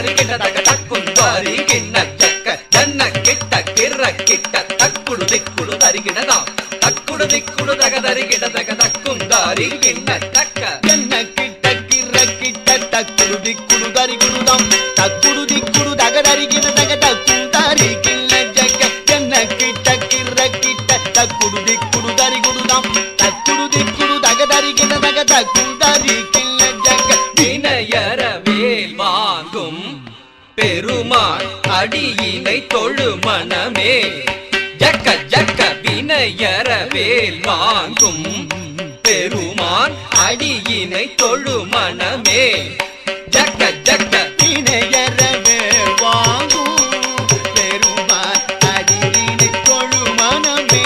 தரிகிட தக தக்குந்தாரி கிண்ண ஜக்க ஜன்ன கிட்ட கிர கிட்ட தக்குடு திக்குடு தரிகிடதாம் தக்குடு திக்குடு தக தரிகிட தக தக்குந்தாரி கிண்ண ஜக்க ஜன்ன கிட்ட கிர கிட்ட தக்குடு திக்குடு தரிகிடதாம் தக்குடு திக்குடு தக தரிகிட தக தக்குந்தாரி கிண்ண ஜக்க ஜன்ன கிட்ட கிர கிட்ட தக்குடு திக்குடு தரிகிடதாம் தக்குடு திக்குடு தக தரிகிட தக தக்குந்தாரி கிண்ண ஜக்க வினையற வேல் வாங்கும் பெருமாள் அடியினை தொழு மனமே ஜக்க ஜக்க வினையற வேல் வாங்கும் பெருமான் அடியினை தொழு மனமே ஜக்க ஜக்க வினையற வேல் வாங்கும் பெருமான் அடியினை தொழு மனமே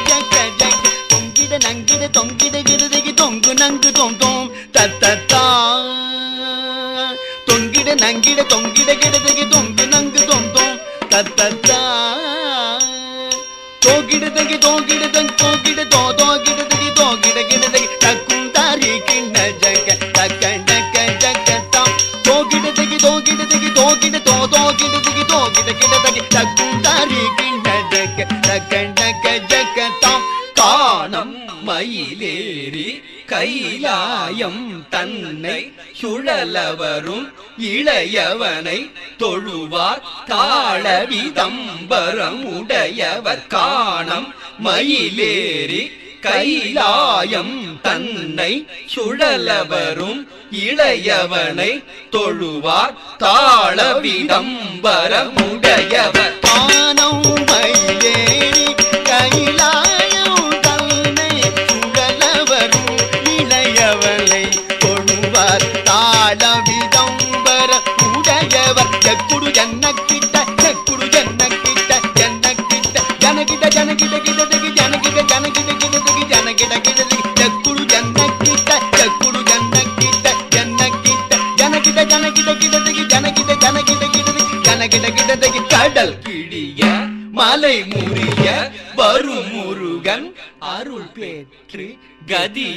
ஜக்க ஜக்க தொங்கிட நங்கிட தொங்கிட கிடதகி தொங்கு நங்கு தொம் தொம் தத்தத்தா தொங்கிட நங்கிட தொங்கிட கிடதகி தொங்கு நங்கு தொம் தொம் தத்தத்தா தோகிடதகி தோகிடதன் தோகிட தோ தோகிடதகி தோகிட கிடதகி தக்குந்தாரி கிண்ண ஜக்க தக்கண்டக்க ஜக்கத்தாம் தோகிடதகி தோகிடதகி தோகிட தோ தோகிடதகி தோகிட கிடதகி தக்குந்தாரி கிண்ண ஜக்க தக்கண்டக்க ஜக்கத்தாம் காணம் மயிலேறி கைலாயம் தன்னை சுழலவரும் இளையவனை தொழுவார் தாளவிதம்பரம் உடையவர் காணம் மயிலேறி கைலாயம் தன்னை சுழலவரும் இளையவனை தொழுவார் தாளவிதம்பரம் உடையவர் காணம் மயிலேறி கைலாயம் தன்னை சுழலவரும் இளையவனை தொழுவார் தாளவிதம்பர உடையவர் ஜக்குடு ஜன்னக்கிட்ட ஜக்குடு ஜன்னக்கிட்ட ஜன்னக்கிட்ட ஜனகிட்ட ஜனகிட்ட கிடதகி ஜனகிட்ட ஜனகிட்ட கிடதகி ஜனகிட்ட கிடதகி ஜக்குடு ஜன்னக்கிட்ட ஜக்குடு ஜன்னக்கிட்ட ஜன்னக்கிட்ட ஜனகிட்ட ஜனகிட்ட கிடதகி ஜனகிட்ட ஜனகிட்ட கிடதகி ஜனகிட்ட கிடதகி கடல் கிழிய மலை முறிய வரும் முருகன் அருள் பெற்று கதி